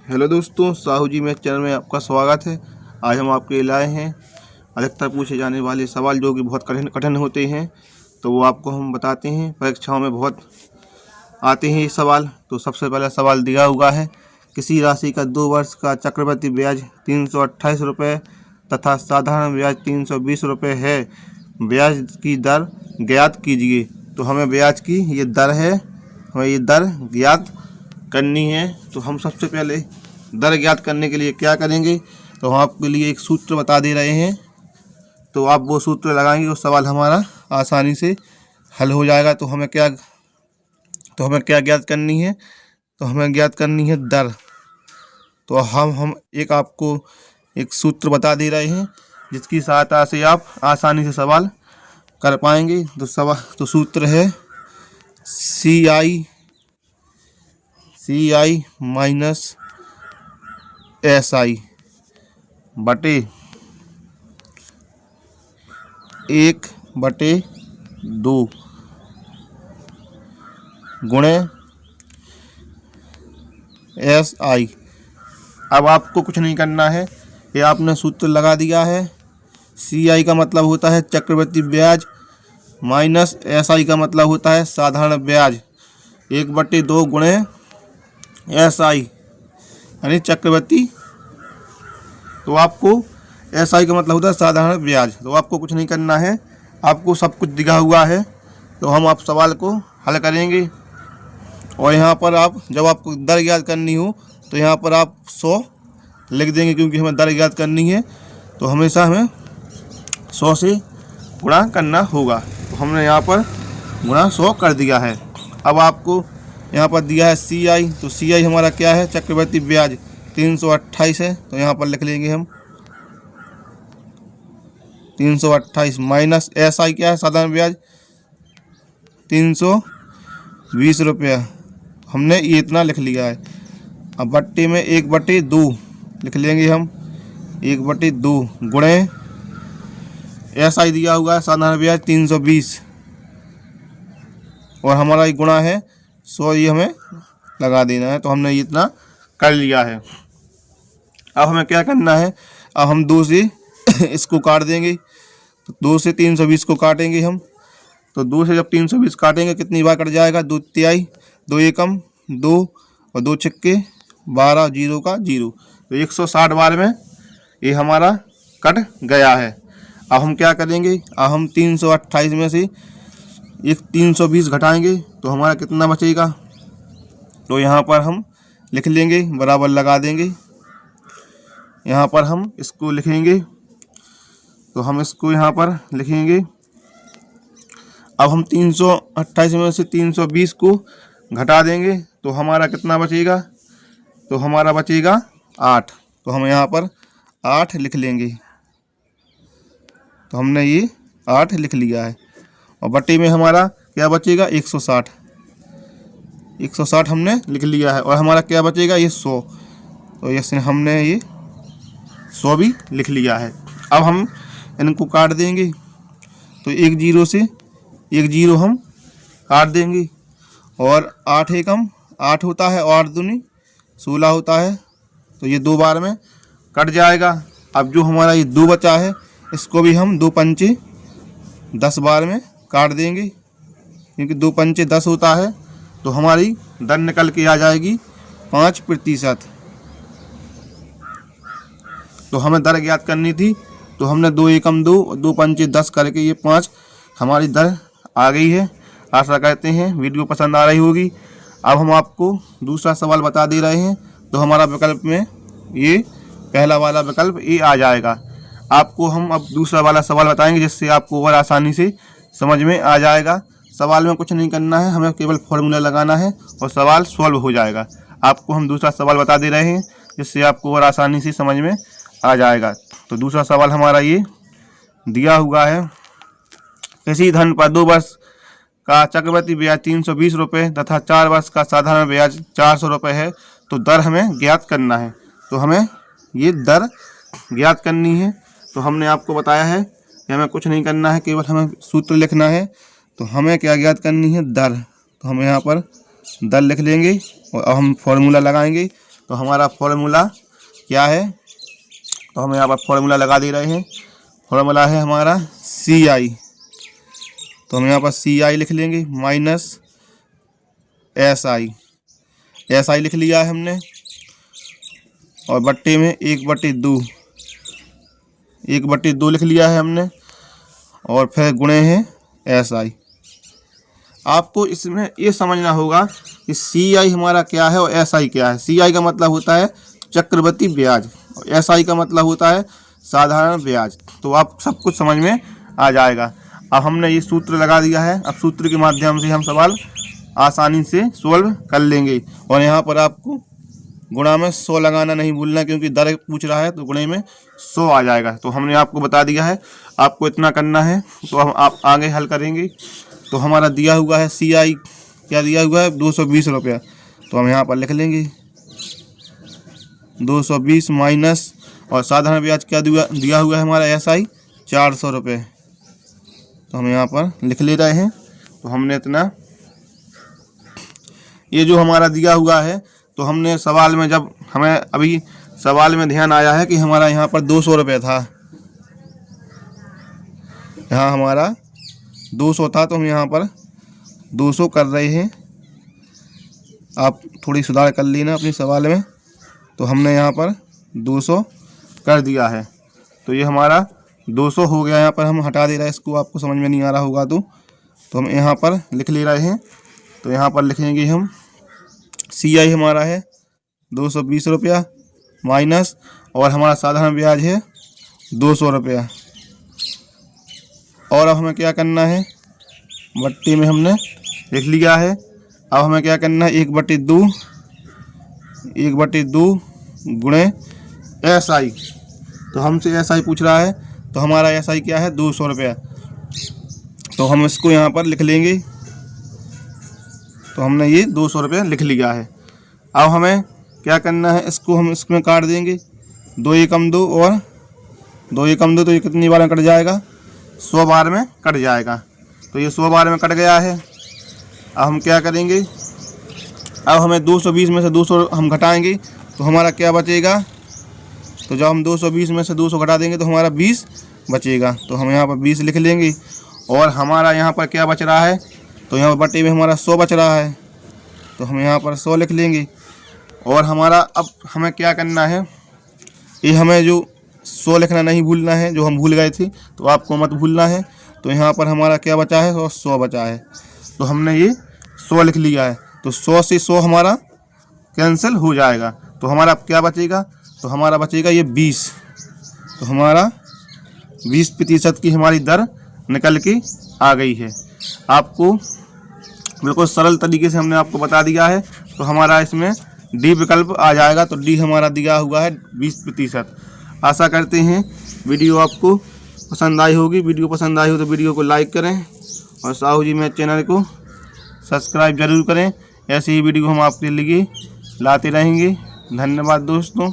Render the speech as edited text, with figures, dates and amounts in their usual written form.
Hello दोस्तों, साहू जी मेरे channel में आपका स्वागत है। आज हम आपके लिए लाए हैं अधिकतर पूछे जाने वाले सवाल जो कि बहुत कठिन होते हैं, तो वो आपको हम बताते हैं। परीक्षाओं में बहुत आते हैं ये सवाल। तो सबसे पहला सवाल दिया हुआ है, किसी राशि का 2 वर्ष का चक्रवृद्धि ब्याज 328 रुपये तथा साधारण ब्याज 320 रुपये है। ब्याज की दर ज्ञात कीजिए। तो हमें ब्याज की ये दर है, हमें ये दर ज्ञात करनी है। तो हम सबसे पहले दर ज्ञात करने के लिए क्या करेंगे, तो हम आपके लिए एक सूत्र बता दे रहे हैं। तो आप वो सूत्र लगाएंगे और सवाल हमारा आसानी से हल हो जाएगा। तो हमें क्या ज्ञात करनी है, तो हमें ज्ञात करनी है दर। तो हम आपको एक सूत्र बता दे रहे हैं जिसकी सहायता से आप आसानी से सवाल कर पाएंगे। तो सूत्र है CI माइनस SI बटे 1/2 गुणे SI। अब आपको कुछ नहीं करना है, ये आपने सूत्र लगा दिया है। CI का मतलब होता है चक्रवृद्धि ब्याज, माइनस SI का मतलब होता है साधारण ब्याज। 1/2 गुणे SI यानी चक्रवृद्धि। तो आपको SI का मतलब होता है साधारण ब्याज। तो आपको कुछ नहीं करना है, आपको सब कुछ दिया हुआ है। तो हम आप सवाल को हल करेंगे और यहाँ पर आप जब आपको दर ज्ञात करनी हो तो यहाँ पर आप 100 लिख देंगे, क्योंकि हमें दर ज्ञात करनी है तो हमेशा हमें 100 से गुणा करना होगा। तो हमने यहाँ पर गुणा 100 कर दिया है। अब आपको यहाँ पर दिया है CI, तो CI हमारा क्या है, चक्रवृद्धि ब्याज 328 है। तो यहाँ पर लिख लेंगे हम 328 माइनस SI क्या है, साधारण ब्याज 320 रुपया। हमने ये इतना लिख लिया है। अब बट्टे में 1/2 लिख लेंगे हम, 1/2 गुणे SI दिया हुआ है साधारण ब्याज 320 और हमारा ये गुणा है 100, ये हमें लगा देना है। तो हमने इतना कर लिया है। अब हमें क्या करना है, अब हम 2 से इसको काट देंगे। तो 2 से 320 को काटेंगे हम। तो 2 से जब 320 काटेंगे कितनी बार कट जाएगा, 2 तिहाई, 2 एकम 2 और 2 छक्के 12, 0 का 0। तो 160 बार में ये हमारा कट गया है। अब हम क्या करेंगे, अब हम 328 में से 320 घटाएंगे तो हमारा कितना बचेगा। तो यहाँ पर हम लिख लेंगे, बराबर लगा देंगे। यहाँ पर हम इसको लिखेंगे, तो हम इसको यहाँ पर लिखेंगे। अब हम 328 में से 320 को घटा देंगे तो हमारा कितना बचेगा, तो हमारा बचेगा 8। तो हम यहाँ पर 8 लिख लेंगे। तो हमने ये 8 लिख लिया है और बटे में हमारा क्या बचेगा, 160 हमने लिख लिया है। और हमारा क्या बचेगा, ये 100। तो ये हमने ये 100 भी लिख लिया है। अब हम इनको काट देंगे। तो 1 0 से 1 0 हम काट देंगे और 8 एकम 8 होता है और 8 दूनी 16 होता है। तो ये 2 बार में कट जाएगा। अब जो हमारा ये 2 बचा है इसको भी हम 2 पंचे 10 बार में काट देंगे, क्योंकि 2 पंचे 10 होता है। तो हमारी दर निकल के आ जाएगी 5%। तो हमें दर ज्ञात करनी थी, तो हमने 2 एकम 2 और 2 पंचे 10 करके ये 5 हमारी दर आ गई है। आशा करते हैं वीडियो पसंद आ रही होगी। अब हम आपको दूसरा सवाल बता दे रहे हैं। तो हमारा विकल्प में ये पहला वाला विकल्प ये आ जाएगा। आपको हम अब दूसरा वाला सवाल बताएंगे जिससे आपको और आसानी से समझ में आ जाएगा। सवाल में कुछ नहीं करना है, हमें केवल फॉर्मूला लगाना है और सवाल सॉल्व हो जाएगा। आपको हम दूसरा सवाल बता दे रहे हैं जिससे आपको और आसानी से समझ में आ जाएगा। तो दूसरा सवाल हमारा ये दिया हुआ है, किसी धन पर 2 वर्ष का चक्रवृद्धि ब्याज 320 रुपये तथा 4 वर्ष का साधारण ब्याज 400 रुपये है। तो दर हमें ज्ञात करना है। तो हमें ये दर ज्ञात करनी है। तो हमने आपको बताया है कि हमें कुछ नहीं करना है, केवल हमें सूत्र लिखना है। तो हमें क्या ज्ञात करनी है, दर। तो हम यहाँ पर दर लिख लेंगे और अब हम फॉर्मूला लगाएंगे। तो हमारा फॉर्मूला क्या है, तो हम यहाँ पर फॉर्मूला लगा दे रहे हैं। फॉर्मूला है हमारा CI, तो हम यहाँ पर CI लिख लेंगे माइनस SI लिख लिया है हमने, और बट्टे में 1/2 लिख लिया है हमने, और फिर गुणे हैं SI। आपको इसमें ये समझना होगा कि CI हमारा क्या है और SI क्या है। CI का मतलब होता है चक्रवृद्धि ब्याज और SI का मतलब होता है साधारण ब्याज। तो आप सब कुछ समझ में आ जाएगा। अब हमने ये सूत्र लगा दिया है, अब सूत्र के माध्यम से हम सवाल आसानी से सोल्व कर लेंगे। और यहाँ पर आपको गुणा में 100 लगाना नहीं भूलना, क्योंकि दर पूछ रहा है तो गुणे में 100 आ जाएगा। तो हमने आपको बता दिया है, आपको इतना करना है। तो हम आप आगे हल करेंगे। तो हमारा दिया हुआ है CI क्या दिया हुआ है 220 रुपया, तो हम यहाँ पर लिख लेंगे 220 माइनस, और साधारण ब्याज क्या दिया हुआ है हमारा SI 400 रुपये, तो हम यहाँ पर लिख ले रहे हैं। तो हमने इतना, ये जो हमारा दिया हुआ है, तो हमने सवाल में, जब हमें अभी सवाल में ध्यान आया है कि हमारा यहाँ पर 200 रुपये था, यहाँ हमारा 200 था, तो हम यहाँ पर 200 कर रहे हैं। आप थोड़ी सुधार कर लेना अपने सवाल में। तो हमने यहाँ पर 200 कर दिया है, तो ये हमारा 200 हो गया। यहाँ पर हम हटा दे रहे हैं इसको, आपको समझ में नहीं आ रहा होगा तो हम यहाँ पर लिख ले रहे हैं। तो यहाँ पर लिखेंगे हम CI हमारा है 220 रुपया माइनस, और हमारा साधारण ब्याज है 200 रुपया। और अब हमें क्या करना है, बट्टी में हमने लिख लिया है। अब हमें क्या करना है, 1/2 गुणे SI। तो हमसे SI पूछ रहा है, तो हमारा SI क्या है 200 रुपया, तो हम इसको यहाँ पर लिख लेंगे। तो हमने ये 200 रुपये लिख लिया है। अब हमें क्या करना है, इसको हम इसमें काट देंगे, 2 एकम 2 और 2 एकम 2, तो ये कितनी बार में कट जाएगा, 100 बार में कट जाएगा। तो ये 100 बार में कट गया है। अब हम क्या करेंगे, अब हमें 220 में से 200 हम घटाएंगे, तो हमारा क्या बचेगा, तो जब हम 220 में से 200 घटा देंगे तो हमारा 20 बचेगा। तो हम यहाँ पर 20 लिख लेंगे। और हमारा यहाँ पर क्या बच रहा है, तो यहाँ पर बटे में हमारा 100 बच रहा है, तो हम यहाँ पर 100 लिख लेंगे। और हमारा अब हमें क्या करना है, ये हमें जो 100 लिखना नहीं भूलना है, जो हम भूल गए थे, तो आपको मत भूलना है। तो यहाँ पर हमारा क्या बचा है, और 100 बचा है, तो हमने ये 100 लिख लिया है। तो 100 से 100 हमारा कैंसिल हो जाएगा, तो हमारा क्या बचेगा, तो हमारा बचेगा ये 20। तो हमारा 20% की हमारी दर निकल के आ गई है। आपको बिल्कुल सरल तरीके से हमने आपको बता दिया है। तो हमारा इसमें D विकल्प आ जाएगा। तो D हमारा दिया हुआ है 20%। आशा करते हैं वीडियो आपको पसंद आई होगी। वीडियो पसंद आई हो तो वीडियो को लाइक करें और साहू जी मैथ चैनल को सब्सक्राइब जरूर करें। ऐसे ही वीडियो हम आपके लिए लाते रहेंगे। धन्यवाद दोस्तों।